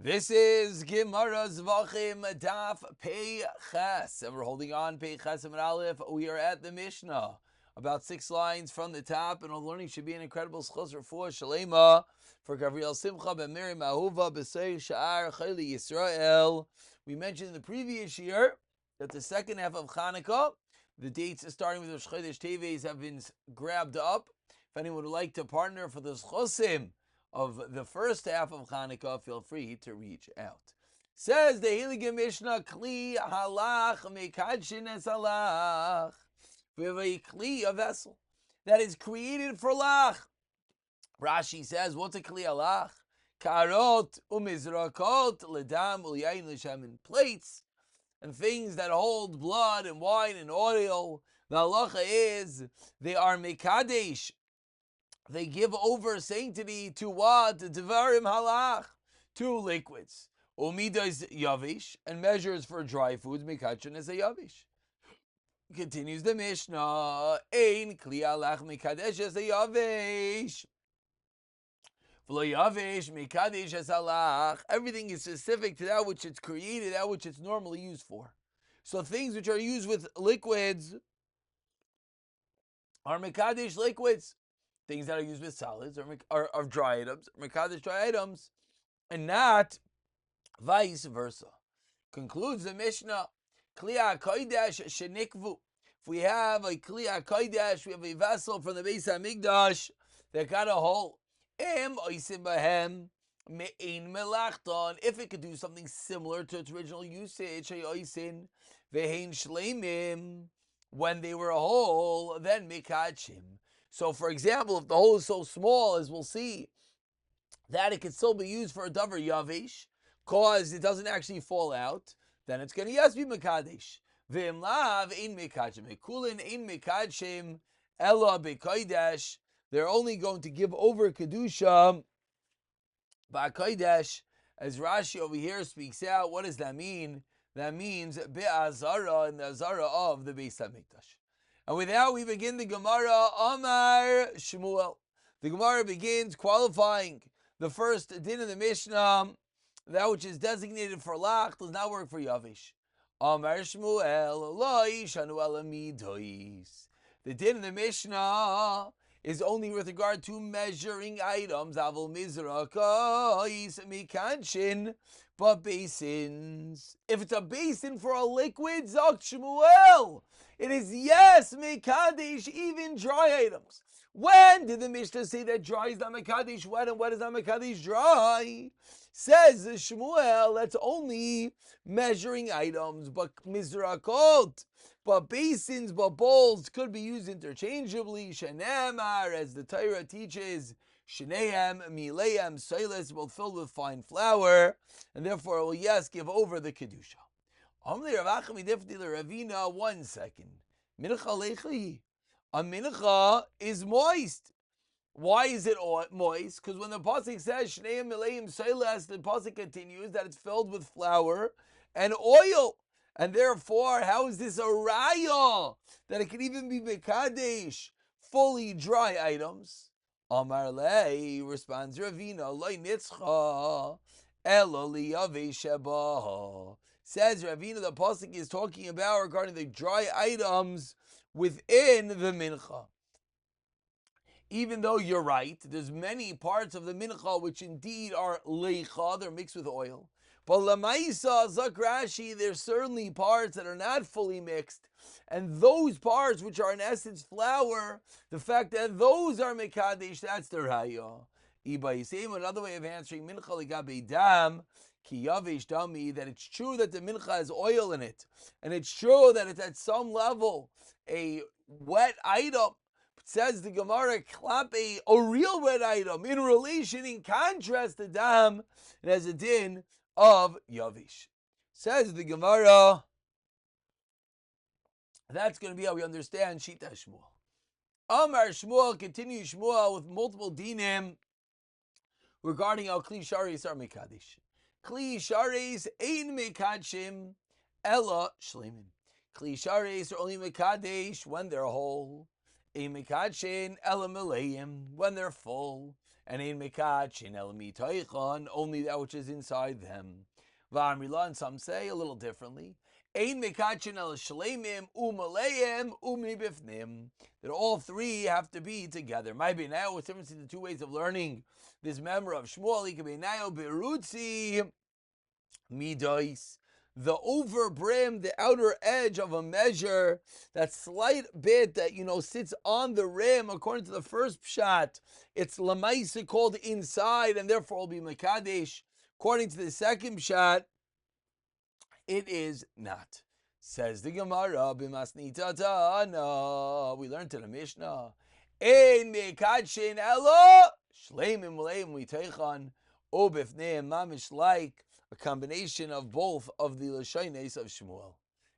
This is Gemara Zevachim Daf Pei Ches, and we're holding on Pei Ches and Aleph. We are at the Mishnah, about 6 lines from the top, and our learning should be an incredible schos refuah shalema for Gabriel Simcha ben Miriam Ahuva b'Seir Sha'ar Chayli Yisrael. We mentioned in the previous year that the second half of Chanukah, the dates starting with Rosh Chodesh Teves have been grabbed up. If anyone would like to partner for the schosim of the first half of Chanukah, feel free to reach out. Says the Heilige Mishnah, Kli halach mekadshin es halach. We have a kli, a vessel, that is created for lach. Rashi says, what's a kli halach? Karot umizrakot ledam ulyayin l'shamin. Plates and things that hold blood and wine and oil. The halacha is they are mekadesh. They give over sanctity to what? Devarim halach, to liquids. Umidas yavish, and measures for dry foods, mikachin as a yavish. Continues the Mishnah, ein kli halach mikadesh as a yavish. V'lo yavish mikadesh as halach. Everything is specific to that which it's created, that which it's normally used for. So things which are used with liquids are mikadesh liquids. Things that are used with solids are dry items, mekadesh dry items, and not vice versa. Concludes the Mishnah, Kli HaKodesh shenikvu. If we have a Kli HaKodesh, we have a vessel from the Beis HaMikdash that got a hole. Em oisim bahem me'ein melachton. If it could do something similar to its original usage, oisin ve'hein shleimim, when they were a hole, then mikachim. So, for example, if the hole is so small, as we'll see, that it can still be used for a davar yavish, cause it doesn't actually fall out, then it's going to yes be mekadesh. V'im lav ein mekadshim, ekulin ein mekadshim ella bekodesh. They're only going to give over kedusha ba'kodesh, as Rashi over here speaks out. What does that mean? That means be'azara, in the azara of the Beis HaMikdash. And with that, we begin the Gemara, Amar Shmuel. The Gemara begins qualifying the first din of the Mishnah, that which is designated for lach does not work for yavish. Amar Shmuel, lo yishanu ela midos. The din of the Mishnah is only with regard to measuring items, avol mizrakos mikanshin, but basins. If it's a basin for a liquid, Zok Shmuel, it is yes, mekadesh, even dry items. When did the Mishnah say that dry is not mekadesh wet and wet is not mekadesh dry? Says Shmuel, that's only measuring items, but mizrakot, but basins, but bowls could be used interchangeably. Shenemar, as the Torah teaches, Shneim, Mileim, Silas, both filled with fine flour, and therefore it will yes give over the kedusha. Ravina, 1 second. Mincha lechi. A mincha is moist. Why is it moist? Because when the pasuk says Shneim, Mileim, Silas, the pasuk continues that it's filled with flour and oil. And therefore, how is this a raya that it can even be mekadesh, fully dry items? Amar lei, responds Ravina, loy nitzcha elo liyavei. Says Ravina, the pasuk is talking about regarding the dry items within the mincha. Even though you're right, there's many parts of the mincha which indeed are leicha, they're mixed with oil. But lamaisa, Zak Rashi, there's certainly parts that are not fully mixed. And those parts which are in essence flour, the fact that those are mekadesh, that's the raya. Iba, another way of answering mincha ligabe dam, ki yavish dami, that it's true that the mincha has oil in it. And it's true that it's at some level a wet item. Says the Gemara, klap a real wet item in relation, in contrast to dam, it has a din of yavish. Says the Gemara, that's going to be how we understand Shita Shmuel. Amar Shmuel, continues Shmuel with multiple dinim regarding how Kli Sharis are mekadesh. Kli Sharis ein mekadshim ella shleimin. Kli Sharis are only mekadesh when they're whole. Ein mekadshin ella meleim, when they're full. and ein mekachin el mitoichon, only that which is inside them. V'amrila, and some say a little differently. Ein mekachin el shleimim umaleim umibifnim. That all three have to be together. Maybe now, what's the difference in the two ways of learning this memory of Shmuel? He could be now berutzi midois. The over brim, the outer edge of a measure, that slight bit that, sits on the rim, according to the first pshat, it's lamaisa called inside, and therefore will be mekadesh. According to the second pshat, it is not. Says the Gemara, b'masnita ta'ana. We learned in the Mishnah, ein mekadshin elo shleimim leim miteichan obifneim mamish, like a combination of both of the Lashonos of Shmuel.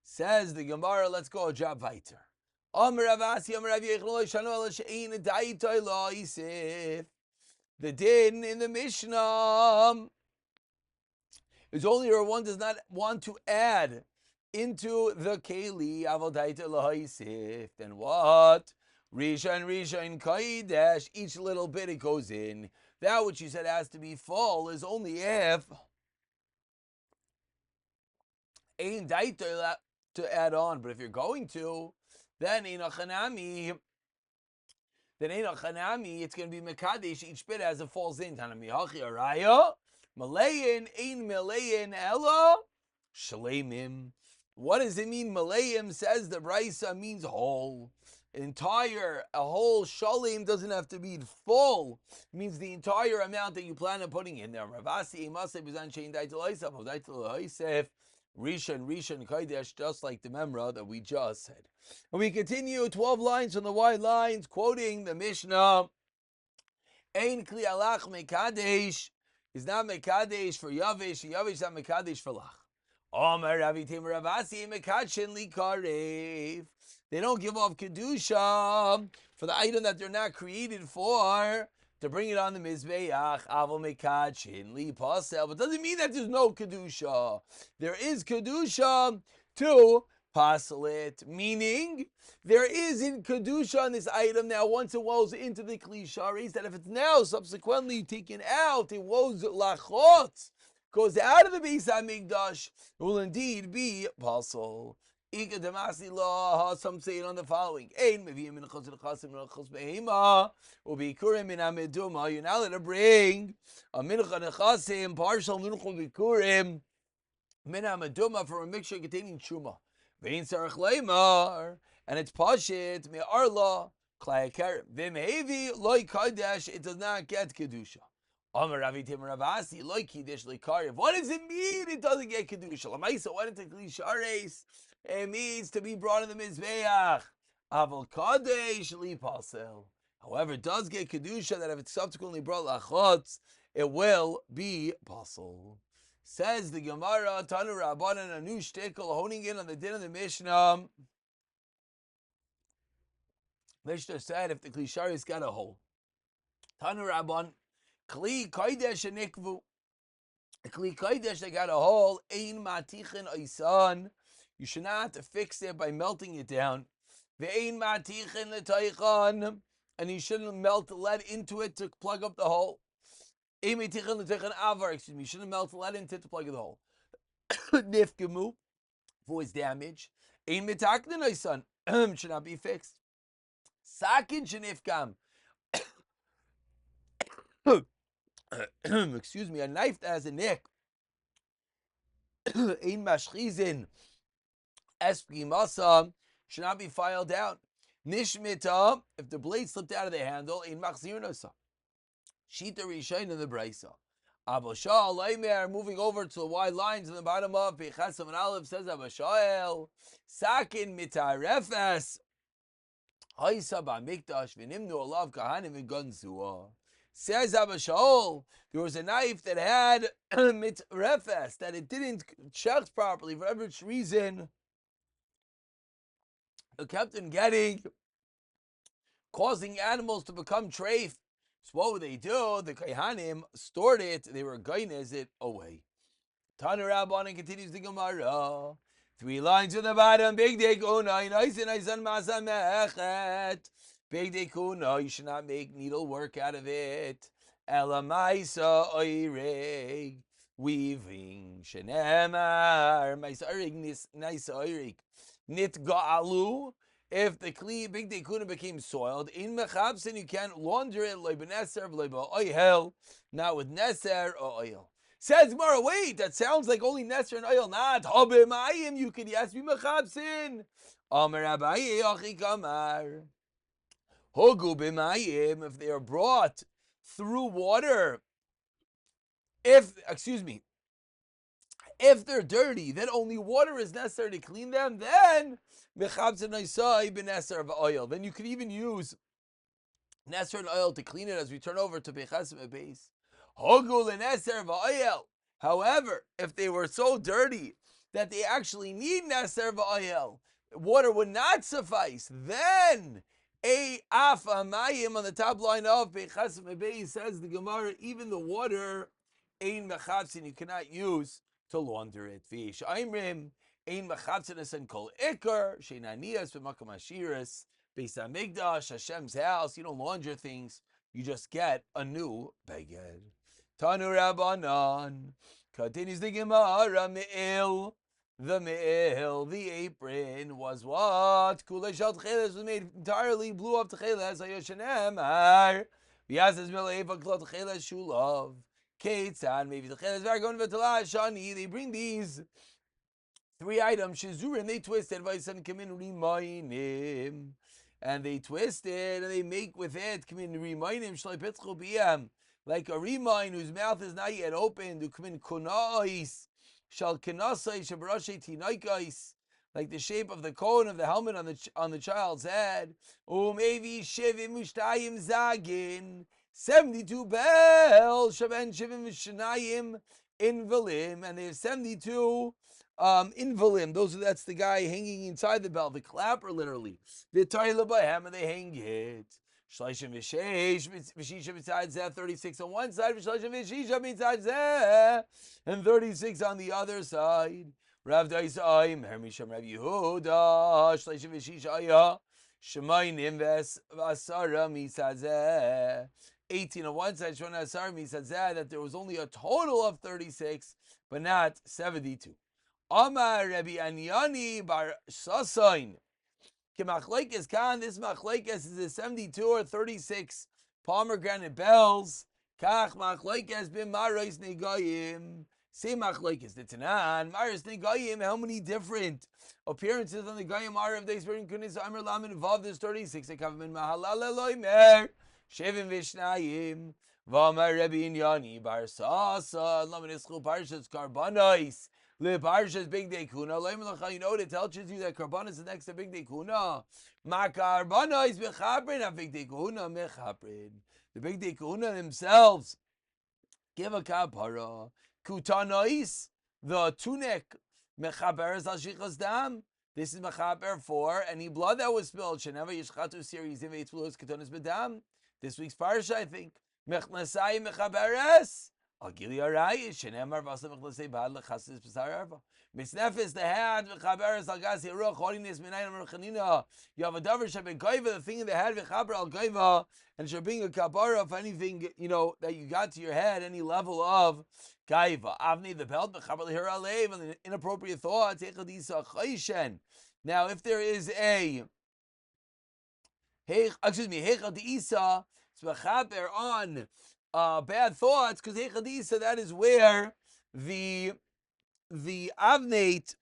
Says the Gemara, let's go a job weiter. The din in the Mishnah is only where one does not want to add into the keli avodaita lahaisif. Then what? Rishon kaidesh. Each little bit it goes in. That which you said has to be full is only if ain't daita to add on. But if you're going to, then inachanami. It's going to be mekadesh each bit as it falls in. Tanami hachi araya. Malayin ein malayin ella shleimim. What does it mean? Malayim, says the Brisa, means whole. A whole shalim doesn't have to be full. It means the entire amount that you plan on putting in there. Ravasi imaseh bizan shein daitel oisef of daitel oisef rishon kaidesh, just like the memra that we just said. And we continue 12 lines from the wide lines, quoting the Mishnah. Ein kli alach mekadesh is not mekadesh for yavish. Yavish is not mekadesh for lach. Omer Ravitim Ravasi mekachin likarev. They don't give off kedusha for the item that they're not created for, to bring it on the mizbeach. Aval mekachin li pasel. But doesn't mean that there's no kedusha. There is kedusha to pasel it, meaning there is in kedusha on this item now once it woes into the klisharis, that if it's now subsequently taken out, it woes lachot, goes out of the Beis HaMikdash, it will indeed be pasel. Ika demasi law, some say it on the following. Ein meviyim min chos chasim min chos behema ubikurim min ameduma. You're not allowed to bring a mincha nechasim, partial mincha bikurim min ameduma, for a mixture containing truma. Vein sarach leimar, and it's pashit me arla klayakerim. Vimhevi loy kadesh, it does not get kedusha. Amar Ravitim Ravasi loy kiddush likariv. What does it mean? It doesn't get kedusha. Lamaisa, what is it klishares? It means to be brought in the mizbeach. Aval kadesh li pasel. However, it does get kedusha that if it's subsequently brought lachotz, it will be pasel. Says the Gemara, Tanu Rabbanan, a new shtickle, honing in on the din of the Mishnah. Mishnah said if the klisharis got a hole, Tanu Rabban, kli kodesh nikvu. A kli kodesh that got a hole, ein matichin oisan. You should not fix it by melting it down. Ve'ein matichin l'toichan, and you shouldn't melt lead into it to plug up the hole. Ein matichin l'toichan avar, you shouldn't melt lead into it to plug up the hole. Nifgemu, for its damage. Ein mitaknin oisan, should not be fixed. Sakin shenifgam. Excuse me, a knife that has a nick. Ein mashchizin espri masa, should not be filed down. Nishmita, if the blade slipped out of the handle, ein machzir nosa. Shita rishain in the brisa. Abashal leimer, moving over to the wide lines in the bottom of Pechasam and Aleph, says Abashal, sakin mitarefes haisa ba'mikdash v'nimnu alav kahanim v'gonzua. Says Abashal, there was a knife that had mitrefes, that it didn't check properly for every reason. It kept on causing animals to become treif. So what would they do? The Kaihanim stored it, they were gainez it away. Tanu Rabbanan, continues the Gemara. 3 lines at the bottom. Big day kuna, inaisan masamechet. Big day kuna, you should not make needle work out of it. Elamaisa oireg, weaving shenemar, maisa oireg nice oireg, nit ga'alu. If the kli big day kuna became soiled, in mechabsin you can't launder it like beneser, like oil, not with neser or oil. Says Gemara, wait, that sounds like only neser and oil, not hobimayim. You could yes be mechabsin. Amar Abaye achi kamar. Hogu b'mayim, if they are brought through water, if they're dirty, then only water is necessary to clean them, then mechabsen naisai b'neser of oil. Then you could even use neser and oil to clean it as we turn over to bechasim base. Hogu l'neser of oil. However, if they were so dirty that they actually need neser of oil, water would not suffice, then a afa mayim on the top line of bechasim base says the Gemara, even the water ein mechabsin you cannot use to launder it. V'ish aimrim ein mechabsin and kol ikar sheinanias b'makam ashiras beis hamikdash Hashem's house. You don't launder things; you just get a new beged. Tanu Rabbanan continues the Gemara me'il. The me'il, the apron, was what? Kulei shel tcheles was made entirely blue of tcheles. Hayoshenemar v'yazes mileiva klot tcheles shulav. Keitzan, maybe the tcheles vargon v'talah shani. They bring these three items. Shizurim, they twisted. Vaysan kamin rimaynim, and they twist it and they make with it kamin rimaynim shloi pitzchu biyam, like a rimayin whose mouth is not yet opened. Kamin kunais. Shal kinasai shabrashe tinaikais, like the shape of the cone of the helmet on the child's head. Umevi shivim mushtayim zagin, 72 bells shaben shivim shenayim invalim, and they have 72 invalim. That's the guy hanging inside the bell, the clapper literally. V'tayla b'hem, and they hang it. Shleishim v'sheish v'shisha besides that, 36 on one side, v'shleishim v'shisha besides that, and 36 on the other side. Rav Daisai, Hermisham Rav Yehuda, Shleishim v'shisha ayah, Shemaynim v'asara misazeh. 18 on one side, Shemana asara misazeh, that there was only a total of 36, but not 72. Amar Rabbi Anyani bar Sasain. Machlekes kan, this machlekes is a 72 or 36 pomegranate bells. Kach machlekes bim marais negayim. Same machlekes. The Tanan marais negayim. How many different appearances on the gayim are of days wearing kunis amar lamin involved? There's 36. Ekavim mahalal eloimer shevim vishnayim v'amar Rabbi Inyani bar Sasa lamin ischul parshas karbanos. Parshas Big Day Kuna. You know what it tells you that Karban is the next to Big Day Kuna. Ma Karbana is mechaprin of Big Day Kuna mechaprin. The Big Day Kuna themselves give a kapara. Kutanais, the tunic mechaber is al shichas dam. This is mechaber for any blood that was spilled. Sheneva yishchatu series in veitzvulus katanis bedam. This week's parsha, I think. Mechnasai mechaberes. Agili arai shenemar v'asam mechlasei bad lechasis b'sar arva. Misnefis the hand v'chaberes al gasi ruach holiness minayim merchanina. You have a davar sheben goiva, the thing in the head v'chaber al goiva, and shall bring a kapara of anything that you got to your head, any level of gaiva. Avni the belt v'chaber lehir alev, and the inappropriate thoughts echadisa chayshen. Now, if there is a hechadisa, it's v'chaber on bad thoughts, because hechadisa, that is where the avnate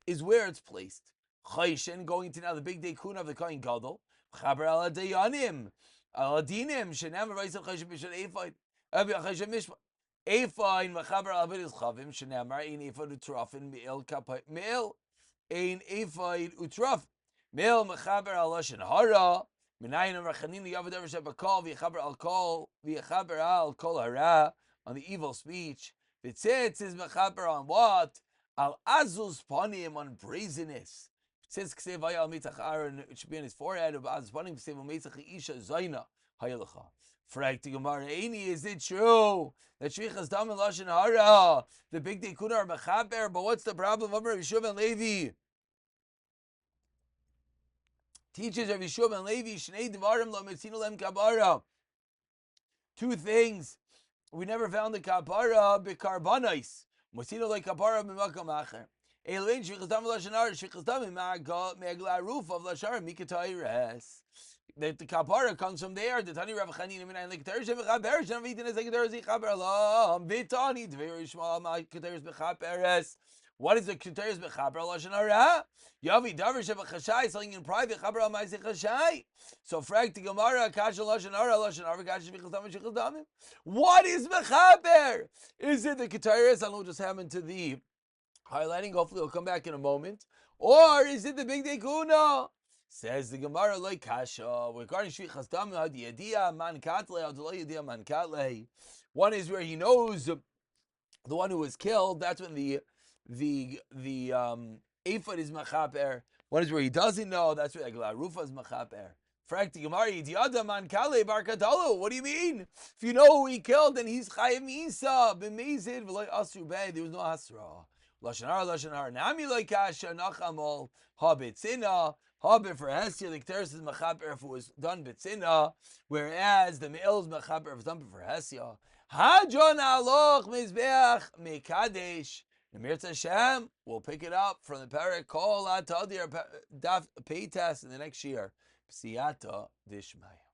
is where it's placed. Chayshen, going to now the big day kuna of the kohen gadol. Chaber ala dayanim, ala dinim, shenem v'raisa chayshen b'shen ephod, chayshen mishpat. Ephod v'chaber ala b'dis chavim, shenem ein ephod utrafin me'il kapay me'il ein ephod utraf me'il mechaber ala shen hara. Minayin rachaninu yavadever shebakol v'yachaber al kol v'yachaber al kol hara, on the evil speech. V'tzitz is mechaber on what? Al azus panim, on brazenness. V'tzitz k'sev v'ya al mitzach Aaron, it should be on his forehead. Of azus panim k'sev al mitzach isha zayna hayalacha. Frag to Gemara, Eini, is it true that shvichas dam and lashon hara, the big day kuna are mechaber? But what's the problem of Rabbi Yeshua ben Levi? Teaches Rabbi Yeshua ben Levi, Shnei Dvarim lo metzinu lem kabara. Two things. We never found the kapara b'karbanos. Mosino like kapara b'makam acher. Elin shvichas dam l'shanar shvichas dam me'agla roof of l'shar mikatayres. That the kapara comes from there. The Tani Rav Chanina minayin like teresh b'chaper. Shem v'idin is like teresh b'chaper. Lam v'tani dvei shma ma'kateres b'chaperes. What is the keteres b'chaper lashon hara? Yavi davar shebachashai, something in private. Chaper al ma'aseh chashai. So frag to Gemara kasha lashon hara kasha shvichas dam shvichas damim. What is b'chaper? Is it the keteres? I know what just happened to the highlighting. Hopefully, it'll come back in a moment. Or is it the big day kuna? Says the Gemara like kasha regarding shvichas damim had yediya man katle had lo yediya man katle. One is where he knows the one who was killed. That's when the ephod is machaper. One is where he doesn't know. That's where the rufa is machaper. Frakti Gemara yediada man kale barkadalu. What do you mean? If you know who he killed, then he's chayim isa b'mezid v'loy asru bay. There was no asra. Lashon nami loy kasha nachamol habitzina. Habit for Hesia, the Keteris is Mechaper if it was done Bitzina, whereas the Me'il is Mechaper if it was done for Hesia. Hadron Aloch Mizbeach Mekadesh. Namir Hashem, we'll pick it up from the Perek Kol Atadir Daf Peitas in the next year. Psiyata Dishmaya.